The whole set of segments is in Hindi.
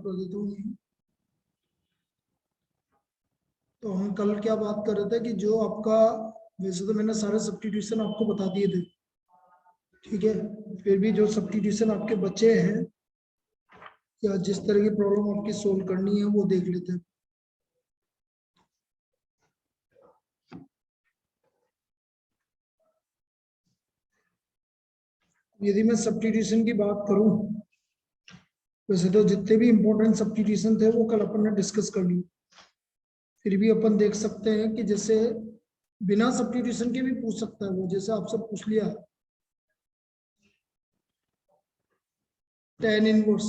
कर देता हूँ। तो हम कल क्या बात कर रहे थे कि जो आपका, वैसे तो मैंने सारे सब्स्टिट्यूशन आपको बता दिए थे, ठीक है, फिर भी जो सब्स्टिट्यूशन आपके बचे हैं या जिस तरह की प्रॉब्लम आपकी सोल्व करनी है वो देख लेते हैं। यदि मैं सब्स्टिट्यूशन की बात करूं, वैसे तो जितने भी इंपॉर्टेंट सब्स्टिट्यूशन थे वो कल अपन ने डिस्कस कर लिए, फिर भी अपन देख सकते हैं कि जैसे बिना सब्स्टिट्यूशन के भी पूछ सकता है वो, जैसे आपसे पूछ लिया tan inverse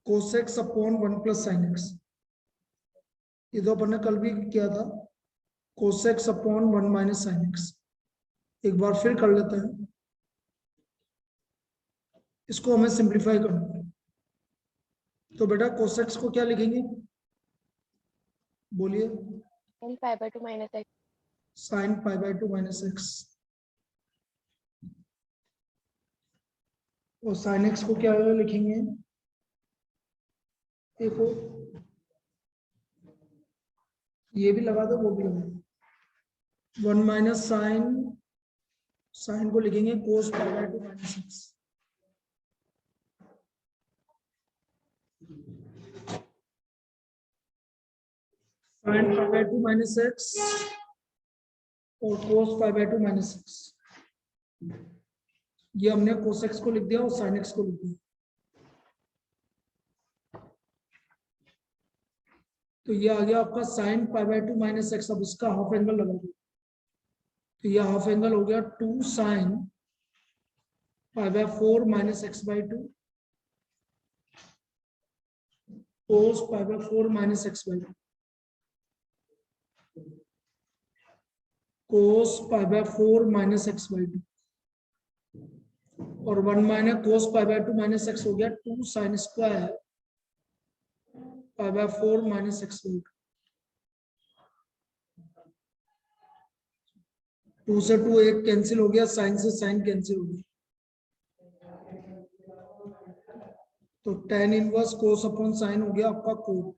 cosx upon 1 plus sin x, ये तो अपन ने कल भी किया था, cosx upon 1 minus sin x। एक बार फिर कर लेते हैं, इसको हमें सिंप्लीफाई करना है। तो बेटा cosx को क्या लिखेंगे, बोलिए। sin pi by 2 minus x। sin pi by 2 minus x। और sin x को क्या लिखेंगे, देखो ये भी लगा दो वो भी लगा दो, 1 माइनस साइन को लिखेंगे cos pi by 2 minus x। sin pi by 2 minus x और cos pi by 2 minus x, ये हमने cos x को लिख दिया और sin x को लिख दिया। तो ये आ गया आपका sin pi by 2 minus x। अब इसका हाफ एंगल लगा दो, तो ये हाफ एंगल हो गया 2 sin pi by 4 minus x by 2 cos pi by 4 minus x by 2 cos pi by 4 minus x by 2, और 1 minus cos pi by 2 minus x हो गया 2 sin square pi by 4 minus x by 2। 2 से 2 एक कैंसिल हो गया, साइन से साइन कैंसिल हो गया, तो tan inverse cos upon sine हो गया आपका कोट,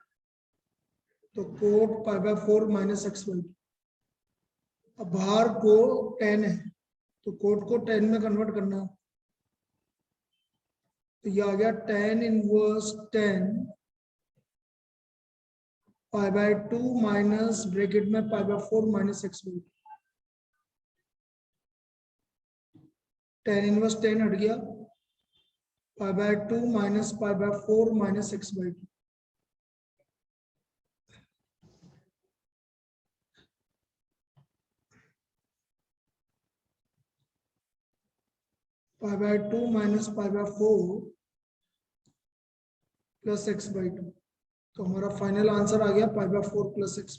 तो cot pi by 4 minus x by 2। अब बाहर को tan है तो कोट को tan में कन्वर्ट करना, तो ये आ गया tan inverse 10 pi by 2 minus bracket में pi by 4 minus x by 2। tan inverse 10 हट गया, pi by 2 minus pi by 4 minus x by 2। pi by 2 minus pi by 4 plus x by 2। तो हमारा फाइनल आंसर आ गया pi by 4 plus x,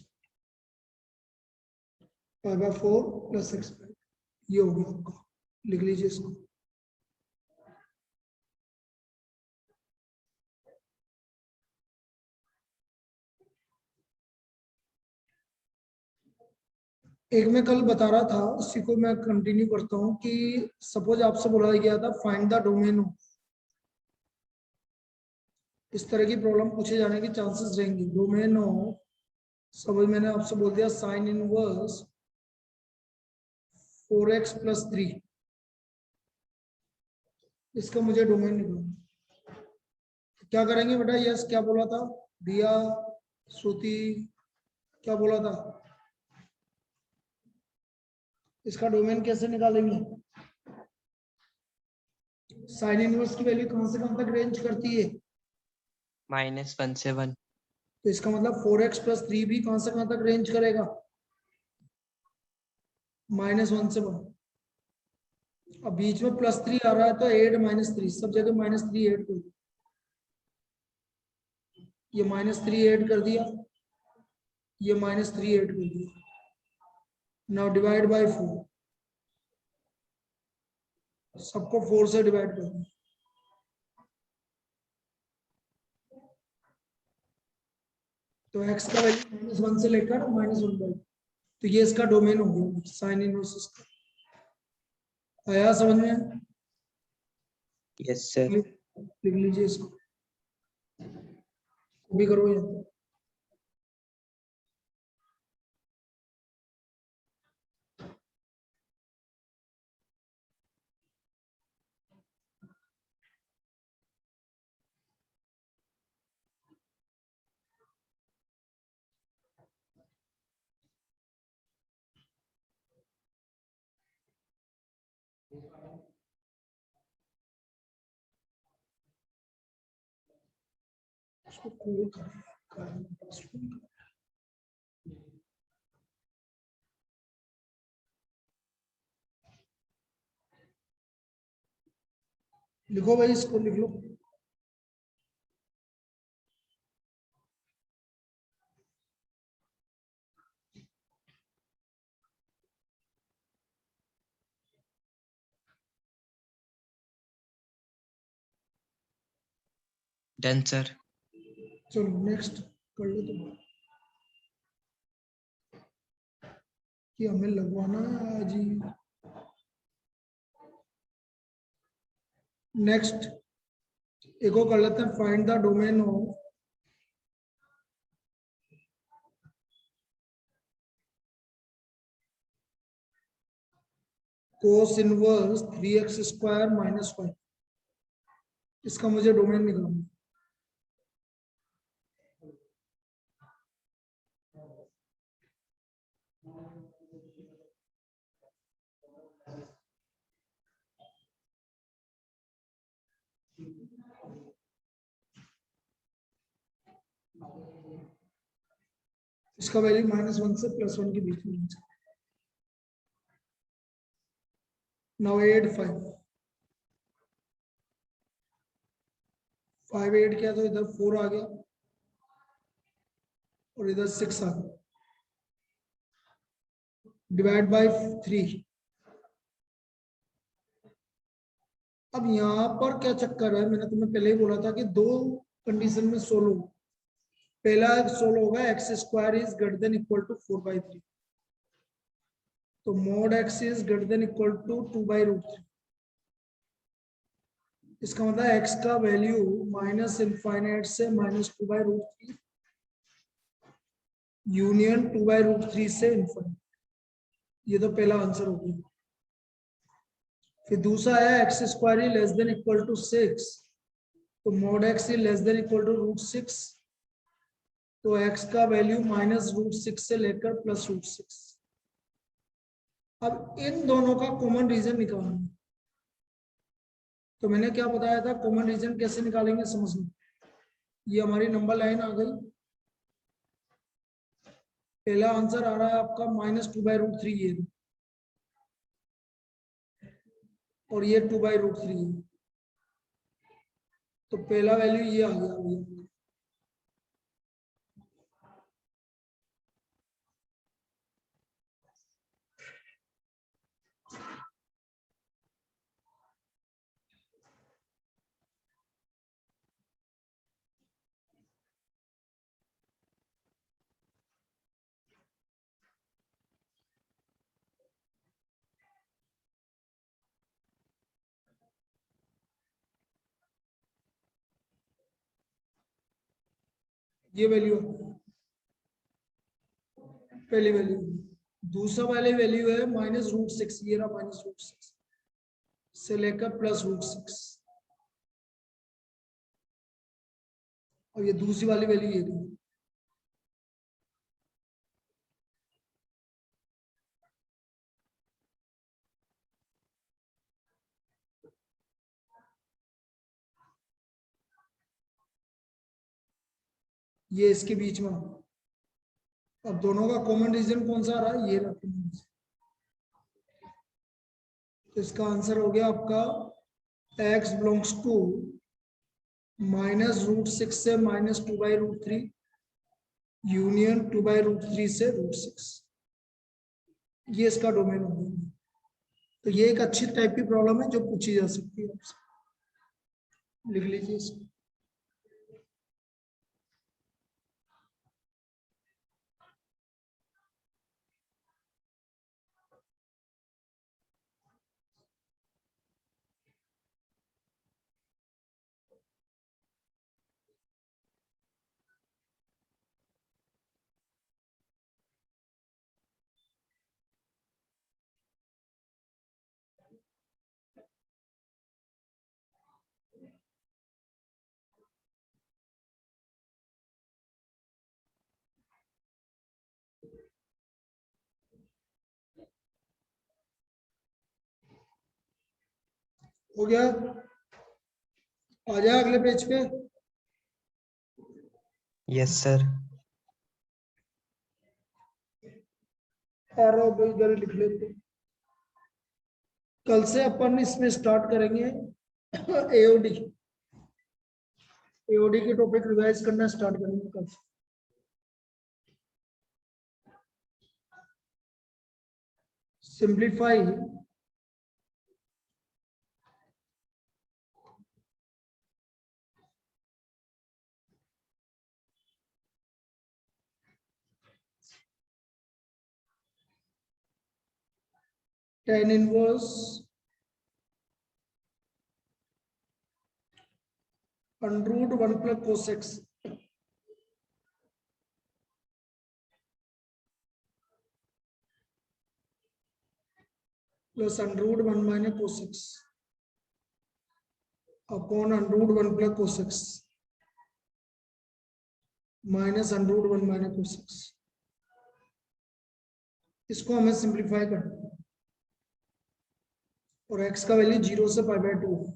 pi by 4 plus x by 2। ये हो गया आपका, लिख लीजिए इसको। एक मैं कल बता रहा था, उसी को मैं कंटिन्यू करता हूं कि सपोज आपसे बोला गया था फाइंड द डोमेन ऑफ, इस तरह की प्रॉब्लम पूछे जाने के चांसेस रहेंगे। डोमेन ऑफ, सपोज मैंने आपसे बोल दिया साइन इनवर्स 4x प्लस 3, इसका मुझे डोमेन निकालना। क्या करेंगे बेटा, यस क्या बोला था दिया, श्रुति क्या बोला था, इसका डोमेन कैसे निकालेंगे। साइन इनवर्स की वैल्यू कहां से कहां तक रेंज करती है, -1 से 1। तो इसका मतलब 4x प्लस 3 भी कहां से कहां तक रेंज करेगा, -1 से 1। अब बीच में +3 आ रहा है तो ऐड -3, सब जगह -3 ऐड कर दो, ये -3 ऐड कर दिया, ये -3 ऐड कर दिया। नाउ डिवाइड बाय 4, सबको 4 से डिवाइड कर दो, तो x का वैल्यू -1 से लेकर -1/2, तो ये इसका डोमेन हो गया साइन इनवर्स का। आया समझ में, यस सर। लिख लीजिए इसको, कॉपी करो यहाँ पे। इसको कॉल करें। लिखो भाई, इसको लिख लो। Done sir. चलो नेक्स्ट कर लो तुम, कि हमें लगवाना है आज ही। नेक्स्ट एक और कर लेते हैं, find the domain of cos inverse 3x² - 5। इसका मुझे डोमेन निकालना। इसका वैल्यू -1 से +1 के बीच में होना चाहिए। Now add 5 ऐड किया तो इधर 4 आ गया और इधर 6 आ गया। Divide by 3। अब यहाँ पर क्या चक्कर है, मैंने तुम्हें पहले ही बोला था कि दो कंडीशन में सोल्व हो। पहला सोल्व होगा x² is greater than equal to 4/3। तो mod x is greater than equal to 2/√3। इसका मतलब x का वैल्यू -∞ से -2/√3 यूनियन 2/√3 से इन्फिनिटी। ये तो पहला आंसर हो गया। फिर दूसरा है x² less than equal to 6। तो mod x less than equal to √6। तो x का वैल्यू -√6 से लेकर +√6। अब इन दोनों का कॉमन रीजन निकालना। तो मैंने क्या बताया था, कॉमन रीजन कैसे निकालेंगे समझ लो। ये हमारी नंबर लाइन आ गई। पहला आंसर आ रहा है आपका -2/√3 ये, और ये 2/√3 है। तो पहला वैल्यू ये आ गया। ये वैल्यू पहली वैल्यू। दूसरा वाली वैल्यू है -√6। ये रहा -√6 से लेकर +√6। और ये दूसरी वाली वैल्यू ये रही। ये इसके बीच में। अब दोनों का कॉमन रीजन कौन सा आ रहा है, ये रहा कॉमन रीजन। तो इसका आंसर हो गया आपका x बिलोंग्स टू -√6 से -2/√3 यूनियन 2/√3 से √6। ये इसका डोमेन हो गया। तो ये एक अच्छी टाइप की प्रॉब्लम है जो पूछी जा सकती है आपसे। लिख लीजिए इसको। हो गया, आ जाए अगले पेज पे। Yes sir. एरो इधर लिख लेते। कल से अपन इसमें स्टार्ट करेंगे एओडी। एओडी के टॉपिक रिवाइज करना स्टार्ट करेंगे कल से। Simplify tan inverse under root 1 plus cos x plus under root 1 minus cos x upon under root 1 plus cos x minus under root 1 minus cos x। इसको हमें सिंप्लीफाई करना है और x का वैल्यू 0 से π/2 है।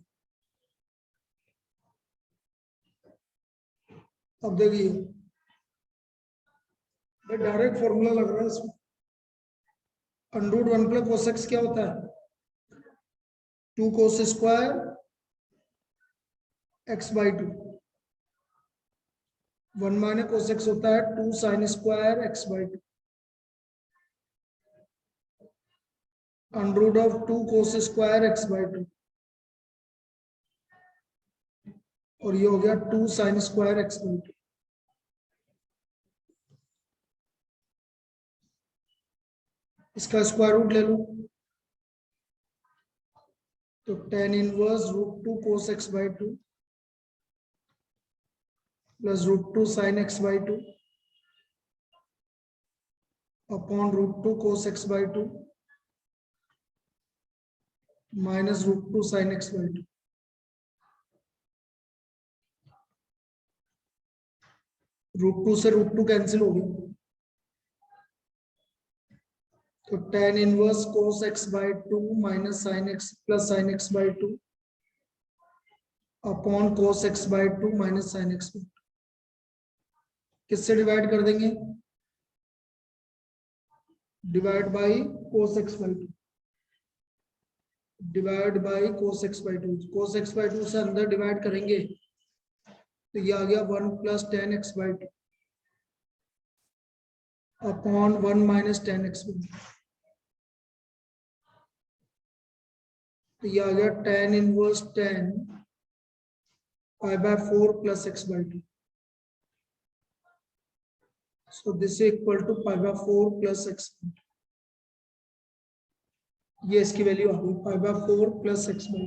अब देखिए डायरेक्ट फॉर्मूला लग रहा है इसमें। Under root 1 plus cos x क्या होता है 2 cos square x/2। 1 minus cos x होता है 2 sin square x/2। Under root of 2 cos square x/2 और ये हो गया 2 sin स्क्वायर x/2। इसका स्क्वायर रूट ले लो तो tan inverse √2 cos x/2 plus √2 sin x/2 upon √2 cos x/2 minus √2 sin x/2। √2 से √2 कैंसिल हो गया तो tan inverse cos x/2 minus sin x plus sin x/2 upon cos x/2 minus sin x/2 किससे डिवाइड कर देंगे divide by cos x/2 divide by cos x/2। cos x/2 से अंदर डिवाइड करेंगे तो ये आ गया 1 plus tan x/2 upon 1 minus tan x/2। तो ये आ गया tan inverse tan π/4 plus x/2। So this is equal to π/4 plus x/2। ये इसकी वैल्यू आ गई π/4 प्लस x/2।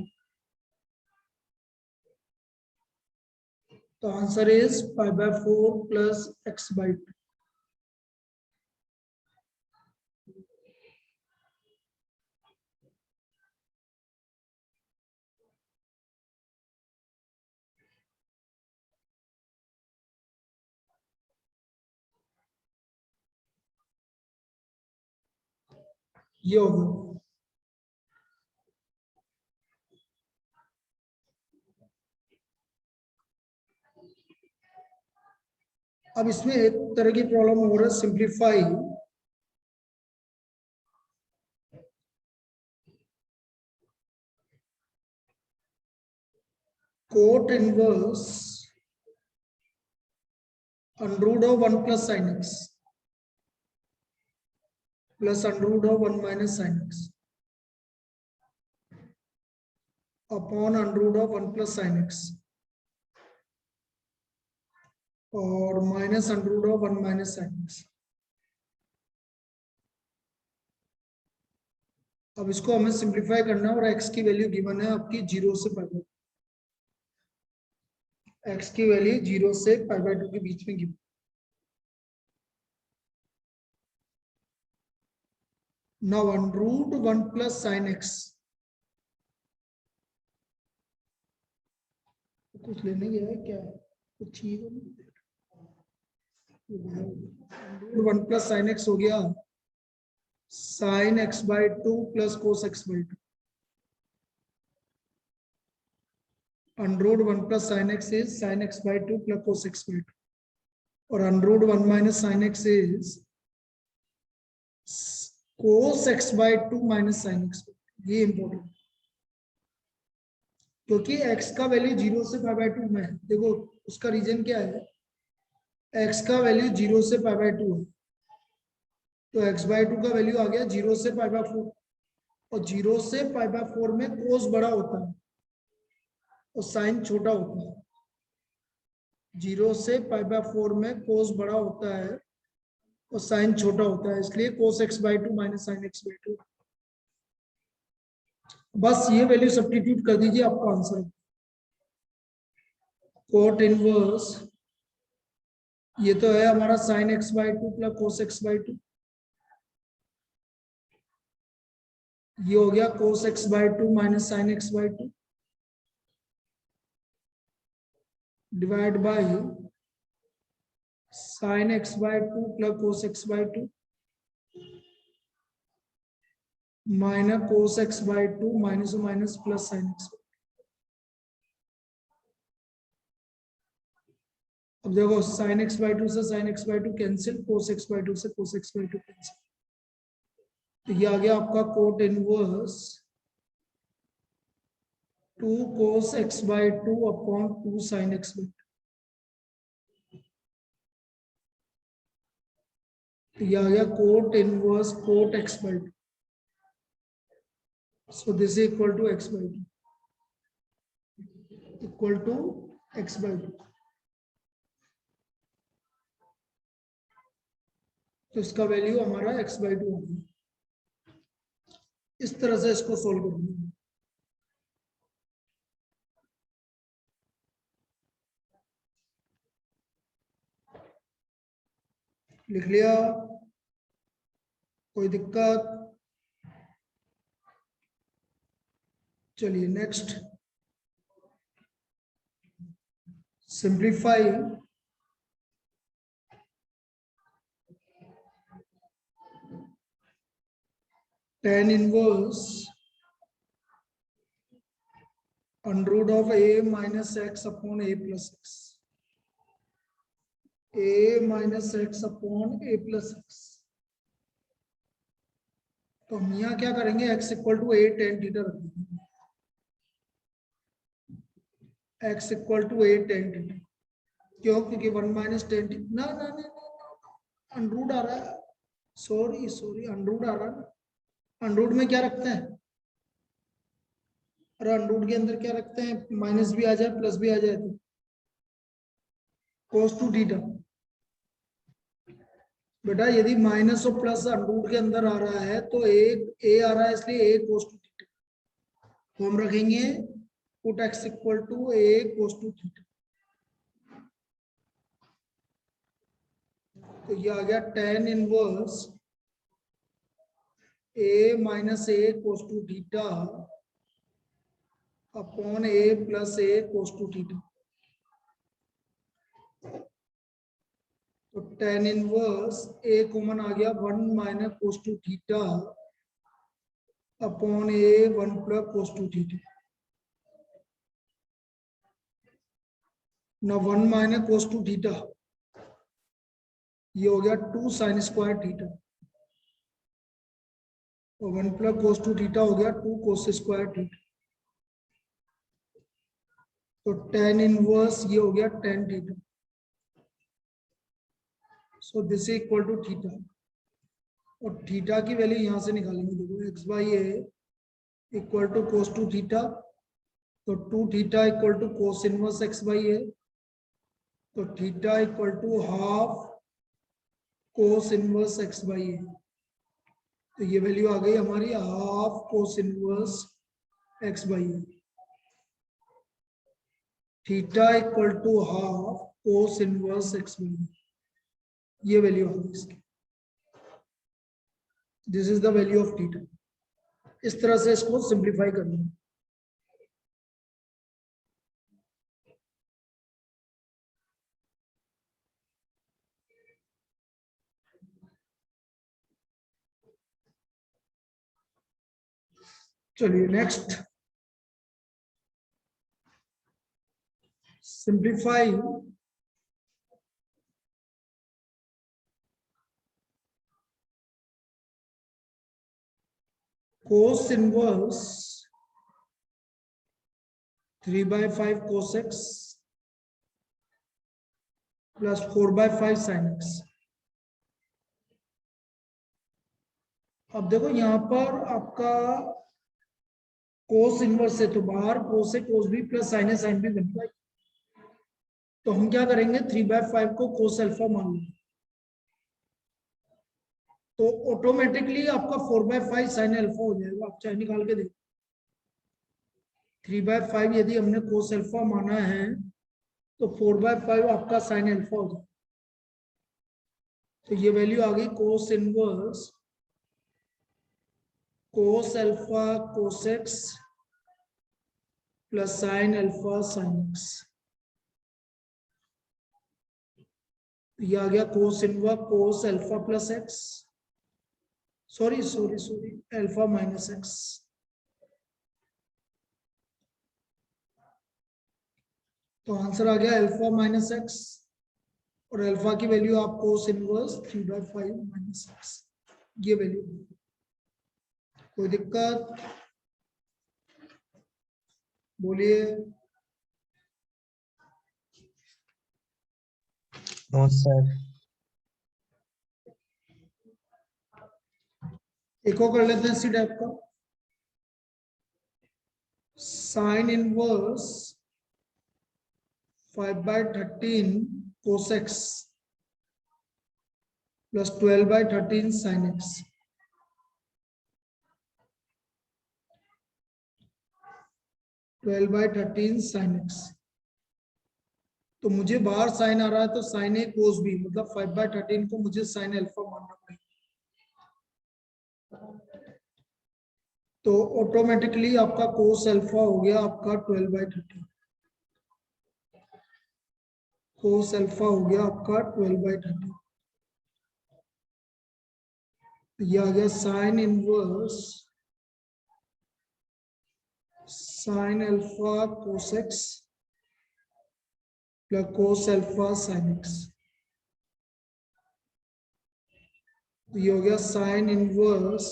तो आंसर इज π/4 प्लस x/2। ये होगा अब इसमें एक तरह की प्रॉब्लम हो रहा है simplify cot inverse under root of 1 plus sin x plus under root of 1 minus sin x upon under root of 1 plus sin x और minus under root of 1 minus sin x। अब इसको हमें सिंप्लीफाई करना है और x की वैल्यू गिवन है आपकी 0 से π/2। x की वैल्यू 0 से π/2 के बीच में given. Now under root 1 plus sin x कुछ लेने गया है क्या कुछ चीज 1 प्लस sin x हो गया sin x/2 plus cos x/2 under root 1 plus sine x is sine x by 2 plus cos x by 2 और under root 1 minus sine x is cos x by 2 minus sine x. ये इंपॉर्टेंट क्योंकि x का वैल्यू 0 से पाई बाई 2 में है। देखो उसका रीजन क्या है, x का वैल्यू 0 से पाई बाई 2 है, तो x बाई 2 का वैल्यू आ गया 0 से पाई बाई 4 और 0 से पाई बाई 4 में कोस बड़ा होता है और साइन छोटा होता है। 0 से पाई बाई 4 में कोस बड़ा होता है और साइन छोटा होता है, इसलिए कोस x by 2 minus sine x by 2। बस ये वैल्यू सब्स्टिट्यूट कर दीजिए, आपका आंसर कोट इनवर्स, ये तो है हमारा sign x by 2 plus cos x by 2, ये हो गया कोस x by 2 minus sine x by 2 divide by sine x by 2 plus cos x by 2 minus cos x by 2 minus minus plus sine x. अब देखो साइन एक्स बाई 2 से sign x by 2 cancel, cos x by 2 से कोस एक्स बाई 2 कैंसिल, तो ये आ गया आपका cot inverse 2 cos x by 2 upon 2 sin x by 2। तो ये आ गया cot inverse cot x by 2, so this is equal to x by 2 equal to x by 2। तो इसका वैल्यू हमारा x बाई 2 होगा। इस तरह से इसको सोल्व करेंगे। लिख लिया, कोई दिक्कत? चलिए next, simplify tan inverse under root of a minus x upon a plus x, a minus x upon a plus x. तो हम यहाँ क्या करेंगे, x equal to a tan theta रख देंगे, x equal to a tan theta. क्यों? क्योंकि 1 माइनस टेन ना ना ना अंडर रूट आ रहा है, सॉरी सॉरी अंडर रूट आ रहा है। अंडर रूट में क्या रखते हैं, अरे अंडर रूट के अंदर क्या रखते हैं, माइनस भी आ जाए प्लस भी आ जाए तो cos 2 थीटा। बेटा यदि माइनस और प्लस अंडर रूट के अंदर आ रहा है तो एक a आ रहा है, इसलिए a cos 2 थीटा। तो हम रखेंगे put x equal to a cos 2 theta. तो ये आ गया tan इनवर्स a माइनस a cos 2 theta upon a plus a cos 2 theta. तो tan इनवर्स a कॉमन आ गया 1 minus cos 2 theta upon a 1 plus cos 2 theta. ना 1 माइनस cos 2 थीटा, ये हो गया 2 साइन स्क्वायर थीटा और 1 प्लस cos 2 थीटा हो गया 2 cos स्क्वायर थीटा। तो tan इनवर्स ये हो गया tan theta, so this is equal to theta. और थीटा की वैल्यू यहां से निकालेंगे, देखो x by a equal to cos 2 theta, तो 2 theta equal to cos inverse x by a, तो theta equal to half cos inverse x by a. तो ये वैल्यू आ गई हमारी half cos inverse x by a. Theta equal to half cos inverse x by a, ये वैल्यू आ गई इसकी। This is the value of theta. इस तरह से इसको सिंप्लीफाई करना है। चलिए next, simplify cos inverse 3/5 cos x plus 4/5 sin x। अब देखो यहां पर आपका कोस इनवर्स है तो बाहर कोस है कोस भी प्लस साइन है साइन भी बन जाएगा। तो हम क्या करेंगे 3/5 को कोस अल्फा मान लेंगे तो ऑटोमेटिकली आपका 4/5 साइन अल्फा हो जाएगा। आप चाहे निकाल के देखो 3/5 यदि हमने कोस अल्फा माना है तो 4/5 आपका साइन अल्फा हो जाएगा। तो ये वैल्यू आ गई cos inverse cos alpha cos x plus sine alpha sine x. ये आ गया cos inverse cos alpha plus x sorry alpha minus x. तो आंसर आ गया अल्फा माइनस एक्स और अल्फा की वैल्यू आप कोस इनवर्स 3/5 माइनस एक्स ये वैल्यू। कोई दिक्कत बोलिए। No sir. एक और कर लेते हैं इसी टाइप का sine inverse 5/13 cos x plus 12/13 sin x। तो मुझे बाहर साइन आ रहा है तो साइन ए कोस बी मतलब 5/13 को मुझे साइन अल्फा मानना पड़ेगा। तो ऑटोमेटिकली आपका कोस अल्फा हो गया आपका 12/13 कोस अल्फा हो गया आपका 12/13। ये आ गया sine inverse sine alpha cos x plus cos alpha sine x. ये हो गया sine inverse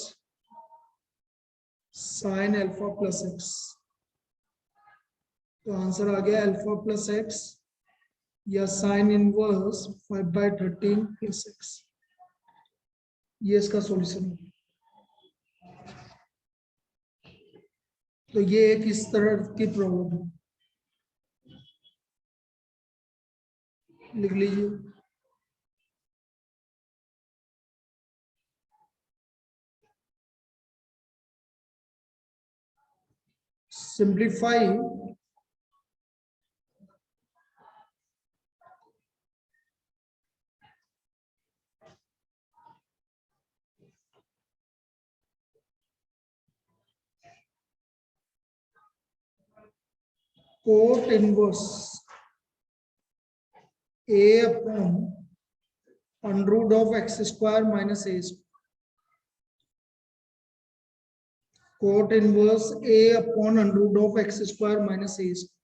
sine alpha plus x. तो आंसर आ गया अल्फा प्लस एक्स या साइन इनवर्स 5/13 प्लस एक्स। ये इसका सॉल्यूशन है। तो ये एक इस तरह की प्रॉब्लम है, लिख लीजिए। Simplify cot inverse a upon under root of x square minus a square। Coat inverse a upon under root of x square minus a square।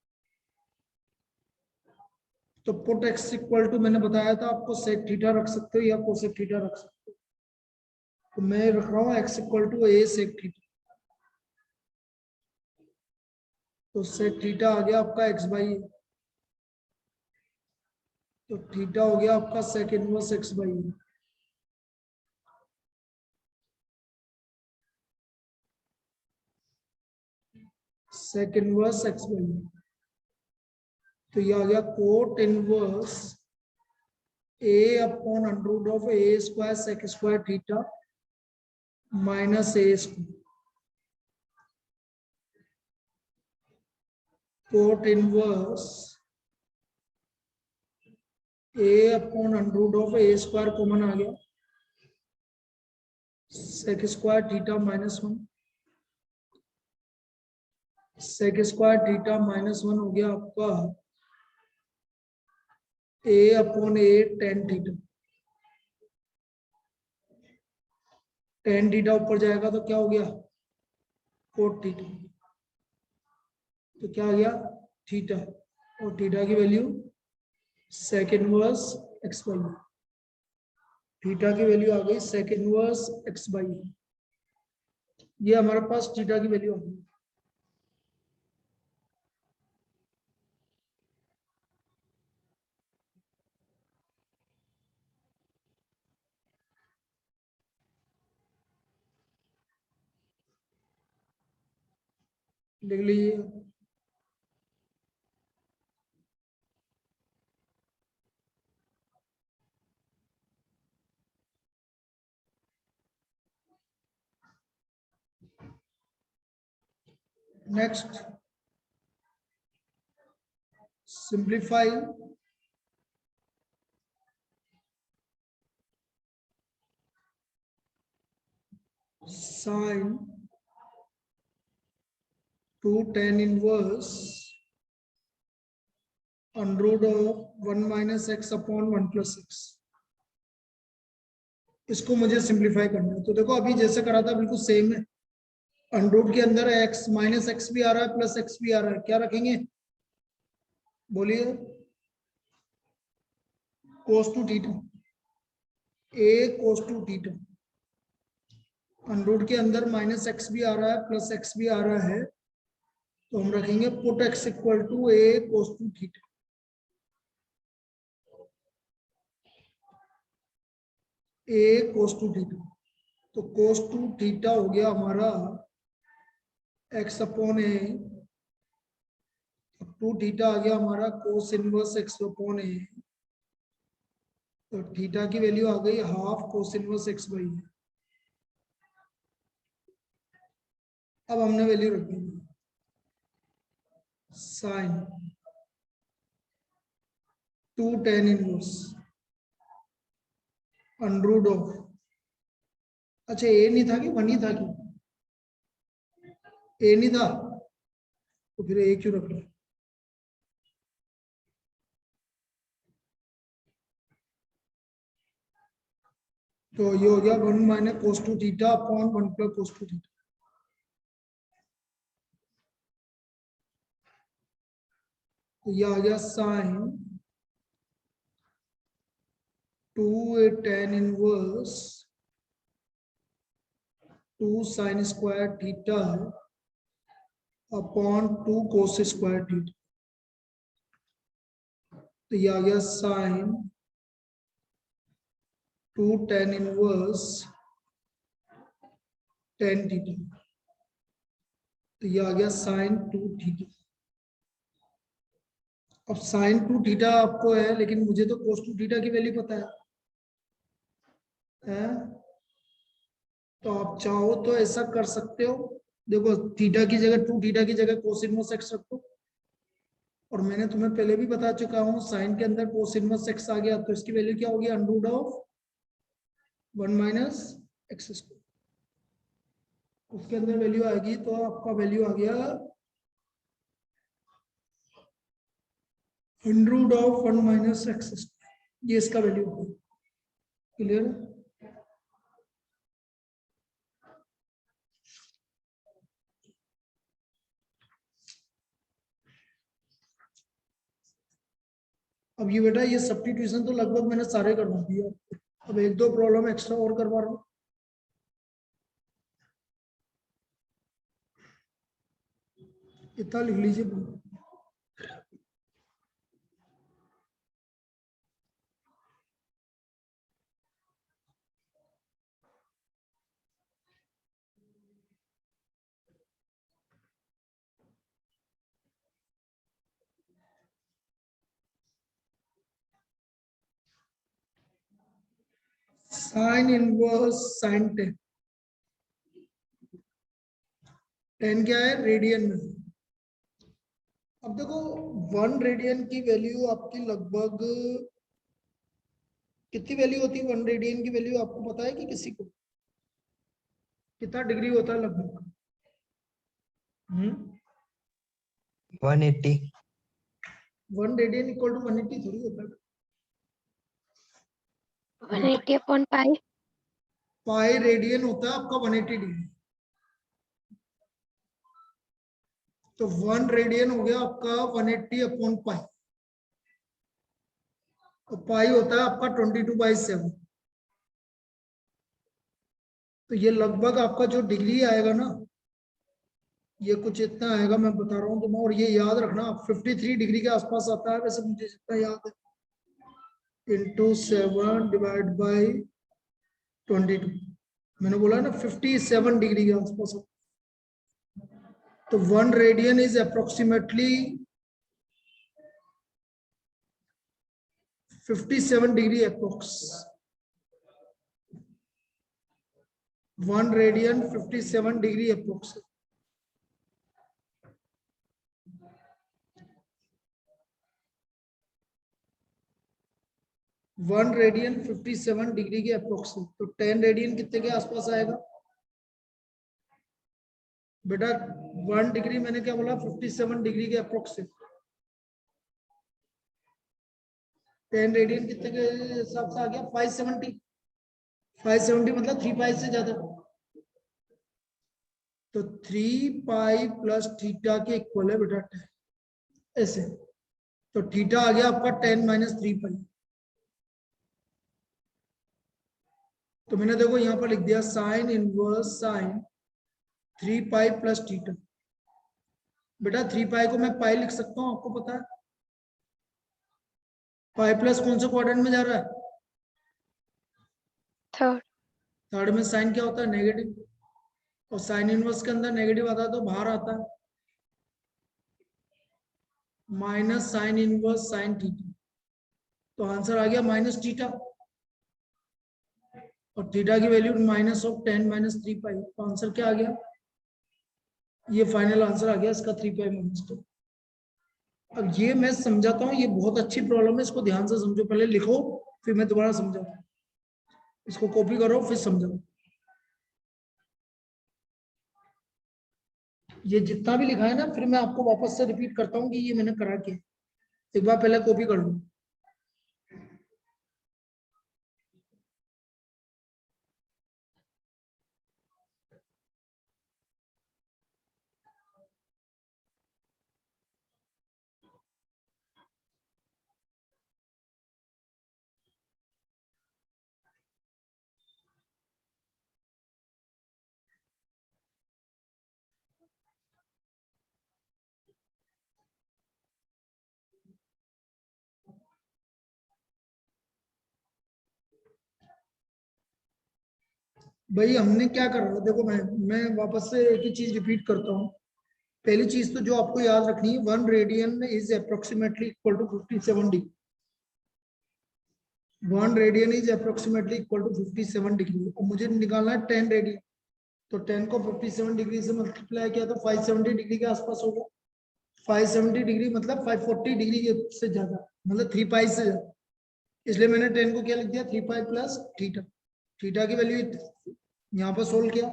तो पुट x इक्वल टू मैंने बताया था आपको सेक थीटा रख सकते हो या कोसेक थीटा रख सकते हो। तो मैं रख रहा हूँ x equal to a sec theta. तो सेक थीटा आ गया आपका x/a। तो थीटा हो गया आपका sec inverse x/a। Sec inverse x/a। तो ये आ गया cot inverse a upon under root of a square sec square theta minus a square. Cot inverse a upon under root of a square common आ गया sec square theta minus 1 sec square theta minus 1 हो गया आपका a upon a tan theta. Tan theta ऊपर जाएगा तो क्या हो गया कोट थीटा। तो क्या आ गया थीटा। और थीटा की value sec inverse x by, theta की वैल्यू आ गई sec इनवर्स x बाई, ये हमारे पास थीटा की वैल्यू आ गई। लिख लीजिए। Next, simplify sine 2 tan inverse under root of 1 minus x upon 1 plus x. इसको मुझे सिंप्लीफाई करना है। तो देखो अभी जैसे करा था बिल्कुल सेम है। अंडर रूट के अंदर एक्स माइनस एक्स भी आ रहा है, प्लस एक्स भी आ रहा है, क्या रखेंगे बोलिए? Cos two theta, a cos two theta. Under root के अंदर माइनस एक्स भी आ रहा है, प्लस एक्स भी आ रहा है, तो हम रखेंगे put x equal to a cos two theta. A cos two theta, तो कोस टू थीटा हो गया हमारा x upon a, two theta आ गया हमारा cos inverse x upon a, तो थीटा की वैल्यू आ गई half cos inverse x by. अब हमने वैल्यू रख दी sine 2 tan inverse under root of, अच्छा ए नहीं था कि वन ही था, क्यों ए नहीं था तो फिर ए क्यों रख रहे? तो ये हो गया 1 minus cos two theta upon 1 plus cos two theta. तो ये आ गया sine 2 tan inverse 2 sine square theta upon 2 cos square theta. तो ये आ गया sine 2 tan inverse tan theta. तो ये आ गया साइन 2 थीटा। अब साइन 2 थीटा आपको है, लेकिन मुझे तो कोस 2 थीटा की वैल्यू पता है? तो आप चाहो तो ऐसा कर सकते हो, देखो थीटा की जगह 2 थीटा की जगह कोस इनवर्स एक्स रखो, और मैंने तुम्हें पहले भी बता चुका हूँ साइन के अंदर कोस इनवर्स एक्स आ गया तो इसकी वैल्यू क्या होगी under root of 1 minus x square, उसके अंदर वैल्यू आएगी तो आपका वैल्यू आ गया under root of 1 minus x square, ये इसका वैल्यू होगा। क्लियर? अब ये बेटा ये सब्स्टिट्यूशन तो लगभग मैंने सारे करवा दिए, अब एक दो प्रॉब्लम एक्स्ट्रा और करवा रहा हूँ। इतना लिख लीजिए। साइन इनवर्स साइन 10, 10 क्या है रेडियन में। अब देखो 1 रेडियन की वैल्यू आपकी लगभग कितनी वैल्यू होती है? 1 रेडियन की वैल्यू आपको पता है कि किसी को? कितना डिग्री होता है लगभग? 180। 1 रेडियन इक्वल टू 180 थोड़ी होता है। 180 upon pi. पाई रेडियन होता है आपका 180 डिग्री। तो 1 रेडियन हो गया आपका 180/पाई, तो पाई होता है आपका 22/7। तो ये लगभग आपका जो डिग्री आएगा ना, ये कुछ इतना आएगा, मैं बता रहा हूँ तुम्हें। और ये याद रखना 53 डिग्री के आसपास आता है, वैसे मुझे जितना याद है, इंटू 7 डिवाइड बाई 22। मैंने बोला ना 57 डिग्री के आसपास। तो 1 radian is approximately 57 degree approx. 1 radian 57 degree approx. One radian 57 degree के अप्रोक्स। तो 10 रेडियन कितने के आसपास आएगा बेटा? 1 डिग्री मैंने क्या बोला, 57 डिग्री के अप्रोक्स। 10 रेडियन कितने के हिसाब से आ गया? 570। 570 मतलब 3 पाई से ज्यादा। तो 3 पाई प्लस थीटा के इक्वल है बेटा 10, ऐसे। तो थीटा आ गया आपका 10 माइनस 3 पाई। तो मैंने देखो यहाँ पर लिख दिया sine inverse sine 3 pi plus theta. बेटा 3 पाई को मैं पाई लिख सकता हूँ, आपको पता है। पाई प्लस कौन से क्वाड्रेंट में जा रहा है? थर्ड। थर्ड में साइन क्या होता है? नेगेटिव। और साइन इनवर्स के अंदर नेगेटिव आता है तो बाहर आता है minus sine inverse sine theta. तो आंसर आ गया माइनस थीटा, और थीटा की वैल्यू माइनस ऑफ 10 माइनस 3 पाई। तो आंसर क्या आ गया? ये फाइनल आंसर आ गया इसका 3 पाई माइनस 2। अब ये मैं समझाता हूँ, ये बहुत अच्छी प्रॉब्लम है, इसको ध्यान से समझो। पहले लिखो फिर मैं दोबारा समझाऊँ। इसको कॉपी करो फिर समझाओ। ये जितना भी लिखा है ना, फिर मैं आपको वापस से रिपीट करता हूँ कि ये मैंने करा क्या। एक बार पहले कॉपी कर लो। भाई हमने क्या कर रहा है, देखो मैं वापस से एक ही चीज रिपीट करता हूँ। पहली चीज तो जो आपको याद रखनी है, 1 radian is approximately equal to 57 degree. 1 radian is approximately equal to 57 degree. और मुझे निकालना है 10 रेडियन। तो 10 को 57 डिग्री से मल्टीप्लाई किया तो 570 डिग्री के आसपास होगा। 570 डिग्री मतलब 540 डिग्री से ज्यादा, मतलब 3 पाई से ज्यादा। इसलिए मैंने 10 को क्या लिख दिया? 3 पाई प्लस थीटा। थीटा की वैल्यू यहाँ पर सोल्व किया,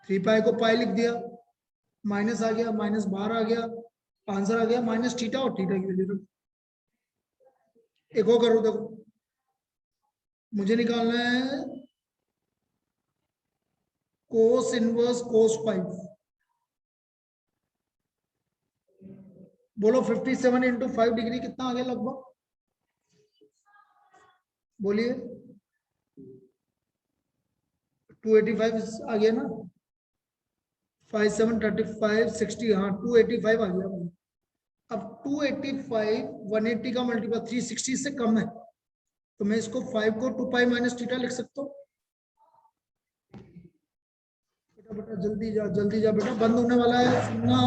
3 पाई को पाई लिख दिया, माइनस आ गया, माइनस बाहर आ गया, आंसर आ गया माइनस थीटा। और थीटा की वैल्यू एक और करो, देखो मुझे निकालना है कोस इनवर्स कोस 5। बोलो 57 इंटू 5 डिग्री कितना आ गया लगभग? बोलिए 285 आ गया ना? 5 7 35 60, हाँ 285 आ गया। अब 285 180 का मल्टीपल 360 से कम है, तो मैं इसको 5 को 2 पाई माइनस थीटा लिख सकता हूँ। बेटा जल्दी जा बेटा, बंद होने वाला है, सुनना।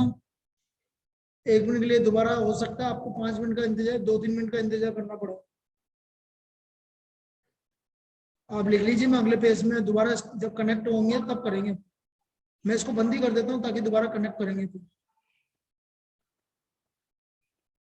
1 मिनट के लिए दोबारा हो सकता है आपको 5 मिनट का इंतजार, 2-3 मिनट का इंतजार करना पड़े। आप लिख लीजिए, मैं अगले पेज में दोबारा जब कनेक्ट होंगे तब करेंगे। मैं इसको बंद ही कर देता हूँ ताकि दोबारा कनेक्ट करेंगे।